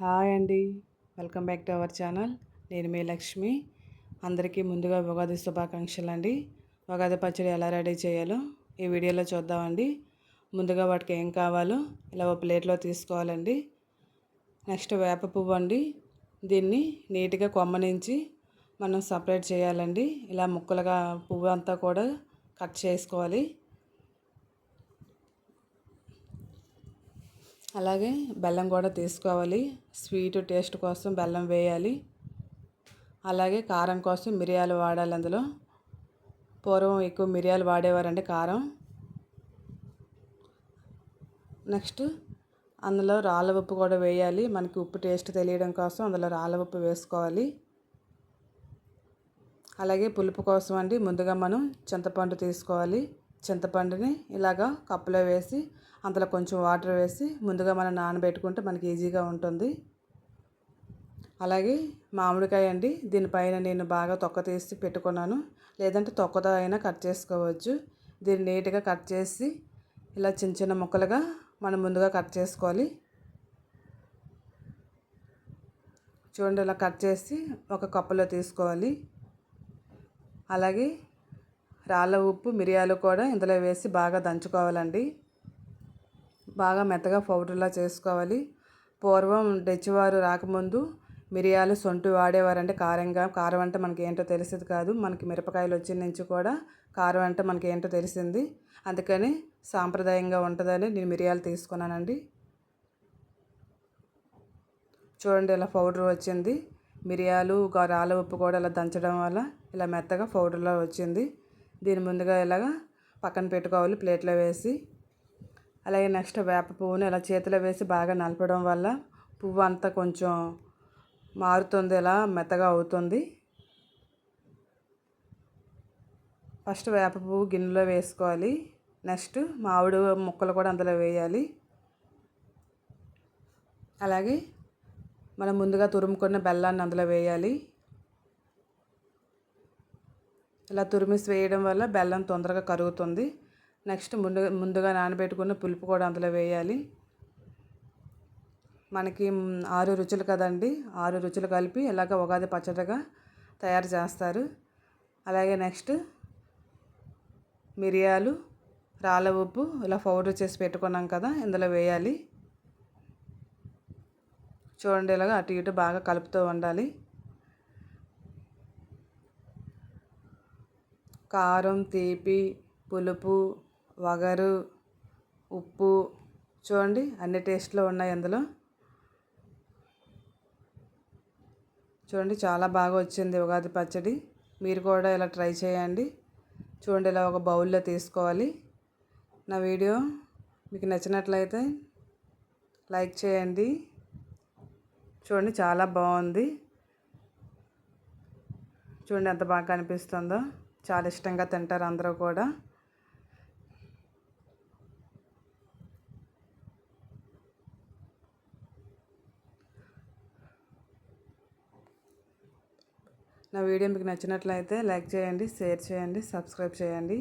Hi అండి. Welcome back to our channel. నేను మీ లక్ష్మి. అందరికీ ముందుగా ఉగాది శుభాకాంక్షలు అండి. ఉగాది పచ్చడి ఎలా రెడీ చేయాలో ఈ వీడియోలో చూద్దామండి. ముందుగా వాటికి ఏం కావాలో ఇలా ఒక ప్లేట్లో తీసుకోవాలండి. నెక్స్ట్ వేప పువ్వు అండి. దీన్ని నీట్గా కొమ్మ నుంచి మనం సపరేట్ చేయాలండి. ఇలా ముక్కలుగా పువ్వు అంతా కూడా కట్ చేసుకోవాలి. అలాగే బెల్లం కూడా తీసుకోవాలి. స్వీట్ టేస్ట్ కోసం బెల్లం వేయాలి. అలాగే కారం కోసం మిరియాలు వాడాలి. అందులో పూర్వం ఎక్కువ మిరియాలు వాడేవారండి కారం. నెక్స్ట్ అందులో రాళ్ళ ఉప్పు కూడా వేయాలి. మనకి ఉప్పు టేస్ట్ తెలియడం కోసం అందులో రాళ్ళ ఉప్పు వేసుకోవాలి. అలాగే పులుపు కోసం అండి ముందుగా మనం చింతపండు తీసుకోవాలి. చింతపండుని ఇలాగా కప్పులో వేసి అందులో కొంచెం వాటర్ వేసి ముందుగా మనం నానబెట్టుకుంటే మనకి ఈజీగా ఉంటుంది. అలాగే మామిడికాయ అండి. దీనిపైన నేను బాగా తొక్క తీసి పెట్టుకున్నాను. లేదంటే తొక్కతో అయినా కట్ చేసుకోవచ్చు. దీన్ని నీట్గా కట్ చేసి ఇలా చిన్న చిన్న ముక్కలుగా మనం ముందుగా కట్ చేసుకోవాలి. చూడండి, ఇలా కట్ చేసి ఒక కప్పులో తీసుకోవాలి. అలాగే రాళ్ళ ఉప్పు మిరియాలు కూడా ఇందులో వేసి బాగా దంచుకోవాలండి. బాగా మెత్తగా పౌడర్లా చేసుకోవాలి. పూర్వం డచ్వారు రాకముందు మిరియాలు సొంటు వాడేవారంటే కారం అంటే మనకి ఏంటో తెలిసేది కాదు. మనకి మిరపకాయలు వచ్చిన నుంచి కూడా కారం అంటే మనకి ఏంటో తెలిసింది. అందుకని సాంప్రదాయంగా ఉంటుందని నేను మిరియాలు తీసుకున్నానండి. చూడండి, ఇలా పౌడర్ వచ్చింది. మిరియాలు రాళ్ళ ఉప్పు కూడా ఇలా దంచడం వల్ల ఇలా మెత్తగా పౌడర్లా వచ్చింది. దీని ముందుగా ఇలాగా పక్కన పెట్టుకోవాలి ప్లేట్లో వేసి. అలాగే నెక్స్ట్ వేప పువ్వుని ఇలా చేతిలో వేసి బాగా నలపడం వల్ల పువ్వు అంతా కొంచెం మారుతుంది, ఇలా మెత్తగా అవుతుంది. ఫస్ట్ వేప పువ్వు గిన్నెలో వేసుకోవాలి. నెక్స్ట్ మామిడి ముక్కలు కూడా అందులో వేయాలి. అలాగే మనం ముందుగా తురుముకున్న బెల్లాన్ని అందులో వేయాలి. ఇలా తురిమిసి వేయడం వల్ల బెల్లం తొందరగా కరుగుతుంది. నెక్స్ట్ ముందుగా నానబెట్టుకున్న పులుపు కూడా అందులో వేయాలి. మనకి 6 రుచులు కదండి. 6 రుచులు కలిపి ఇలాగ ఉగాది పచ్చడిగా తయారు చేస్తారు. అలాగే నెక్స్ట్ మిరియాలు, రాళ్ళ ఉప్పు ఇలా పౌడర్ చేసి పెట్టుకున్నాం కదా, ఇందులో వేయాలి. చూడండి, ఇలాగ అటు ఇటు బాగా కలుపుతూ ఉండాలి. కారం, తీపి, పులుపు, వగరు, ఉప్పు చూడండి అన్ని టేస్ట్లో ఉన్నాయి అందులో. చూడండి, చాలా బాగా వచ్చింది ఉగాది పచ్చడి. మీరు కూడా ఇలా ట్రై చేయండి. చూడండి, ఇలా ఒక బౌల్లో తీసుకోవాలి. నా వీడియో మీకు నచ్చినట్లయితే లైక్ చేయండి. చూడండి, చాలా బాగుంది. చూడండి ఎంత బాగా కనిపిస్తుందో. చాలా ఇష్టంగా తింటారు అందరూ కూడా. నా వీడియో మీకు నచ్చినట్లయితే లైక్ చేయండి, షేర్ చేయండి, సబ్స్క్రైబ్ చేయండి.